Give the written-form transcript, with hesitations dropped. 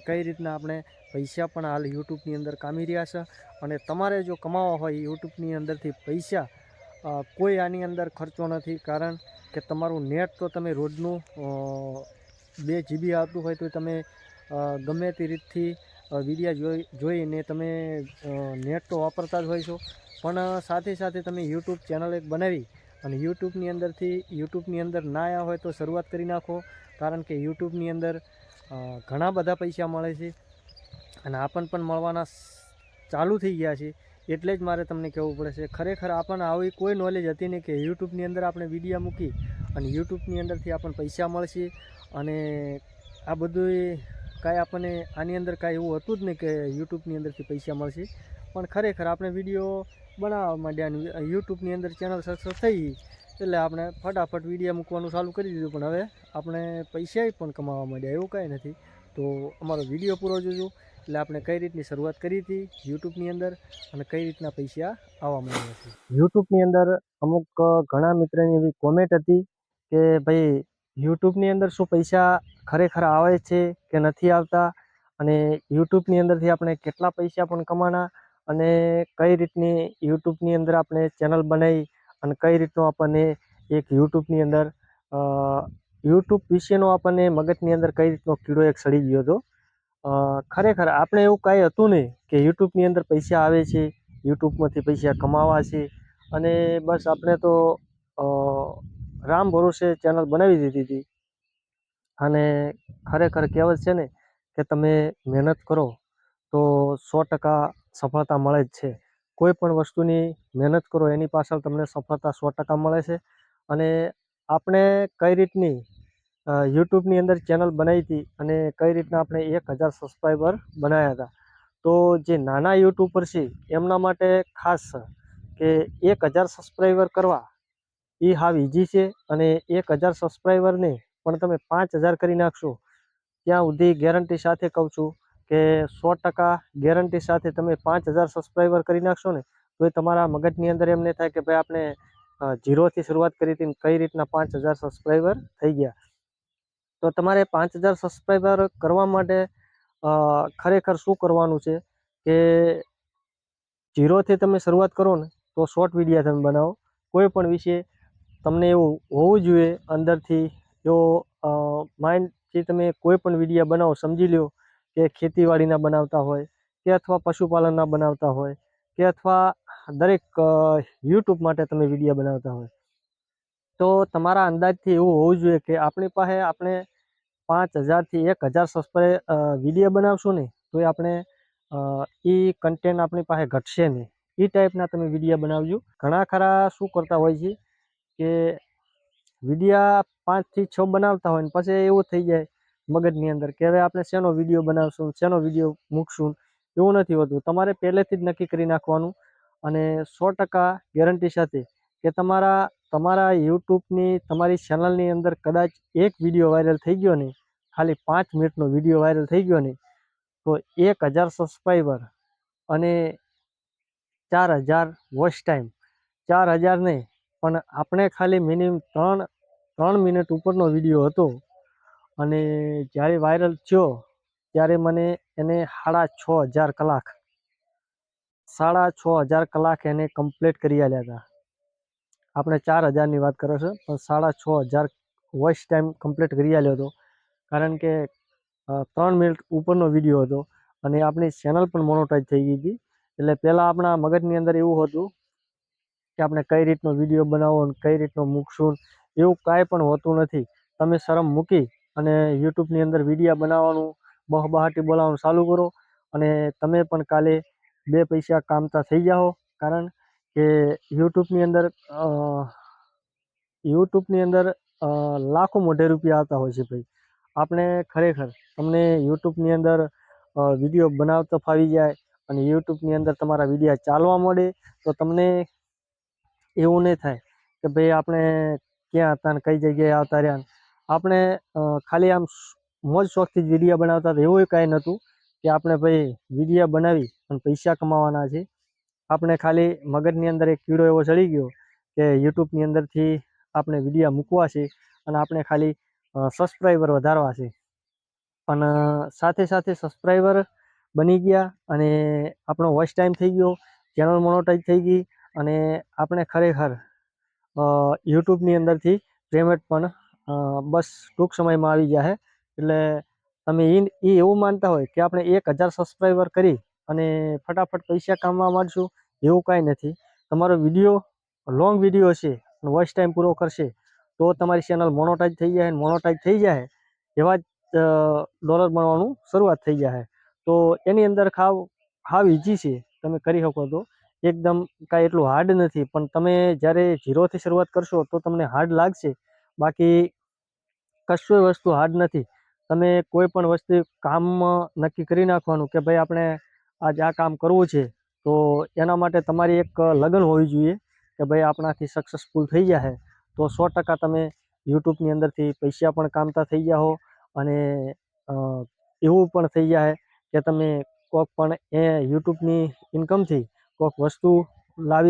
કઈ રીતના આપણે પૈસા પણ હાલ યુટ્યુબની અંદર કામી રહ્યા છે। અને તમારે જો કમાવા હોય યુટ્યુબની અંદરથી પૈસા, કોઈ આની અંદર ખર્ચો નથી, કારણ કે તમારું નેટ તો તમે રોજનું 2 GB આવતું હોય તો તમે ગમે તે રીતથી વિડીયા જોઈને તમે નેટ તો વાપરતા જ હોય છો, પણ સાથે સાથે તમે યુટ્યુબ ચેનલ એક બનાવી અને યુટ્યુબની અંદર ના આવ્યા હોય તો શરૂઆત કરી નાખો, કારણ કે યુટ્યુબની અંદર ઘણા બધા પૈસા મળે છે અને આપણને પણ મળવાના ચાલુ થઈ ગયા છે। એટલે જ મારે તમને કહેવું પડે છે, ખરેખર આપણને આવી કોઈ નોલેજ હતી નહીં કે યુટ્યુબની અંદર આપણે વિડીયો મૂકી અને યુટ્યુબની અંદરથી આપણને પૈસા મળશે। અને આ બધું કાંઈ આપણને આની અંદર કાંઈ એવું હતું જ નહીં કે યુટ્યુબની અંદરથી પૈસા મળશે, પણ ખરેખર આપણે વિડીયો બનાવવા માંડ્યા અને યુટ્યુબની અંદર ચેનલ સક્સેસ થઈ એટલે આપણે ફટાફટ વિડીયો મૂકવાનું ચાલુ કરી દીધું, પણ હવે આપણે પૈસા પણ કમાવા માંડ્યા, એવું કાંઈ નથી। તો અમારો વિડીયો પૂરો જોજો એટલે આપણે કઈ રીતની શરૂઆત કરી હતી યુટ્યુબની અંદર અને કઈ રીતના પૈસા આવવા માંડ્યા છે। યુટ્યુબની અંદર અમુક ઘણા મિત્રોની એવી કોમેન્ટ હતી કે ભાઈ યુટ્યુબની અંદર શું પૈસા ખરેખર આવે છે કે નથી આવતા, અને યુટ્યુબની અંદરથી આપણે કેટલા પૈસા પણ કમાના, અને કઈ રીતની યુટ્યુબની અંદર આપણે ચેનલ બનાવી અને કઈ રીતનો આપણને એક યુટ્યુબની અંદર યુટ્યુબ વિશેનો આપણને મગજની અંદર કઈ રીતનો કીડો એક સડી ગયો હતો। ખરેખર આપણે એવું કાંઈ હતું નહીં કે યુટ્યુબની અંદર પૈસા આવે છે, યુટ્યુબમાંથી પૈસા કમાવા છે, અને બસ આપણે તો રામ ભરોસે ચેનલ બનાવી દીધી હતી। અને ખરેખર કહેવત છે ને કે તમે મહેનત કરો તો 100% સફળતા મળે જ છે। કોઈ પણ વસ્તુની મહેનત કરો એની પાછળ તમને સફળતા 100% મળે છે। અને આપણે કઈ રીતની યુટ્યુબની અંદર ચેનલ બનાવી હતી અને કઈ રીતના આપણે 1000 સબસ્ક્રાઈબર બનાવ્યા હતા, તો જે નાના યુટ્યુબર છે એમના માટે ખાસ કે 1000 સબસ્ક્રાઈબર કરવા એ હાવ ઇઝી છે, અને 1000 સબસ્ક્રાઈબરને પણ તમે 5000 કરી નાખશો ત્યાં સુધી ગેરંટી સાથે કહું છું કે 100% ગેરંટી સાથે તમે 5000 સબસ્ક્રાઈબર કરી નાખશો ને તો એ તમારા મગજની અંદર એમ નહીં થાય કે ભાઈ આપણે ઝીરોથી શરૂઆત કરી હતી કઈ રીતના 5000 સબસ્ક્રાઈબર થઈ ગયા। તો તમારે 5000 સબસ્ક્રાઈબર કરવા માટે ખરેખર શું કરવાનું છે કે ઝીરોથી તમે શરૂઆત કરો ને તો શોર્ટ વિડીયો તમે બનાવો, કોઈ પણ વિશે તમને એવું હોવું જોઈએ અંદરથી, જો માઇન્ડથી તમે કોઈ પણ વિડીયો બનાવો, સમજી લો કે ખેતીવાડીના બનાવતા હોય કે અથવા પશુપાલનના બનાવતા હોય કે અથવા દરેક યુટ્યુબ માટે તમે વિડીયો બનાવતા હોય, તો તમારા અંદાજથી એવું હોવું જોઈએ કે આપણી પાસે આપણે 5000 થી 1000 વિડીયો બનાવશું ને તો એ આપણે એ કન્ટેન્ટ આપણી પાસે ઘટશે નહીં, એ ટાઈપના તમે વિડીયો બનાવજો। ઘણા ખરા શું કરતા હોય છે કે વિડીયા 5 થી 6 બનાવતા હોય ને પછી એવું થઈ જાય મગજની અંદર કે હવે આપણે શેનો વિડીયો બનાવશું, શેનો વિડીયો મૂકશું, એવું નથી હોતું। તમારે પહેલેથી જ નક્કી કરી નાખવાનું અને 100% ગેરંટી સાથે કે તમારા યુટ્યુબની તમારી ચેનલની અંદર કદાચ એક વિડીયો વાયરલ થઈ ગયો ને, ખાલી 5 મિનિટનો વિડીયો વાયરલ થઈ ગયો ને, તો 1000 સબસ્ક્રાઈબર અને 4000 વોચ ટાઈમ, 4000 નહીં પણ આપણે ખાલી મિનિમમ 3 મિનિટ ઉપરનો વિડીયો હતો અને જ્યારે વાયરલ થયો ત્યારે મને એને 6500 કલાક 6500 કલાક એને કમ્પ્લીટ કરી આલ્યા હતા। આપણે 4000ની વાત કરો છો પણ 6500 વોચ ટાઈમ કમ્પ્લીટ કરી આલ્યો હતો, કારણ કે 3 મિનિટ ઉપરનો વિડીયો હતો અને આપણી ચેનલ પણ મોનોટાઈઝ થઈ ગઈ હતી। એટલે પહેલાં આપણા મગજની અંદર એવું હતું કે આપણે કઈ રીતનો વિડીયો બનાવવો અને કઈ રીતનો મૂકશું, એવું કાંઈ પણ હોતું નથી। તમે શરમ મૂકી અને યુટ્યુબની અંદર વિડીયો બનાવવાનું બહાટી બોલાવવાનું ચાલુ કરો અને તમે પણ કાલે 2 પૈસા કામતા થઈ જાઓ, કારણ કે યુટ્યુબની અંદર લાખો મોઢે રૂપિયા આવતા હોય છે ભાઈ। આપણે ખરેખર તમને યુટ્યુબની અંદર વિડીયો બનાવતા ફાવી જાય અને યુટ્યુબની અંદર તમારા વિડીયો ચાલવા મળે તો તમને એવું નહીં થાય કે ભાઈ આપણે ક્યાં હતા ને કઈ જગ્યાએ આવતા રહ્યા। આપણે ખાલી આમ મોજ શોખથી જ વિડીયો બનાવતા હતા, એવું કાંઈ નહોતું કે આપણે ભાઈ વિડીયો બનાવી અને પૈસા કમાવાના છે। આપણે ખાલી મગજની અંદર એક કીડો એવો ચડી ગયો કે યુટ્યુબની અંદરથી આપણે વિડીયો મૂકવા છે અને આપણે ખાલી સબસ્ક્રાઈબર વધારવા છે। અને સાથે સાથે સબસ્ક્રાઈબર બની ગયા અને આપણો વોચ ટાઈમ થઈ ગયો, ચેનલ મોનોટાઈઝ થઈ ગઈ અને આપણે ખરેખર યુટ્યુબની અંદરથી પેમેન્ટ પણ બસ ટૂંક સમયમાં આવી જશે. એટલે તમે એ એવું માનતા હોય કે આપણે 1000 સબસ્ક્રાઈબર કરી અને ફટાફટ પૈસા કામવા માંડશું, એવું કાંઈ નથી. તમારો વિડીયો લોંગ વિડીયો છે, વોચ ટાઈમ પૂરો કરશે તો તમારી ચેનલ મોનોટાઈઝ થઈ જાય. મોનોટાઈઝ થઈ જાય એવા જ ડોલર મળવાનું શરૂઆત થઈ જાય. તો એની અંદર હાવ ઇઝી છે, તમે કરી શકો તો. એકદમ કાંઈ એટલું હાર્ડ નથી, પણ તમે જ્યારે 0થી શરૂઆત કરશો તો તમને હાર્ડ લાગશે. બાકી કશું વસ્તુ હાર્ડ નથી. તમે કોઈ પણ વસ્તુ કામ નક્કી કરી નાખવાનું કે ભાઈ આપણે આજ આ કામ કરવું છે, તો એના માટે તમારી એક લગન હોવી જોઈએ કે ભાઈ આપણાથી સક્સેસફુલ થઈ જશે. તો 100% તમે યુટ્યુબની અંદરથી પૈસા પણ કામતા થઈ જાઓ અને એવું પણ થઈ જાય કે તમે કોઈક પણ યુટ્યુબની ઇન્કમથી કોઈક વસ્તુ લાવી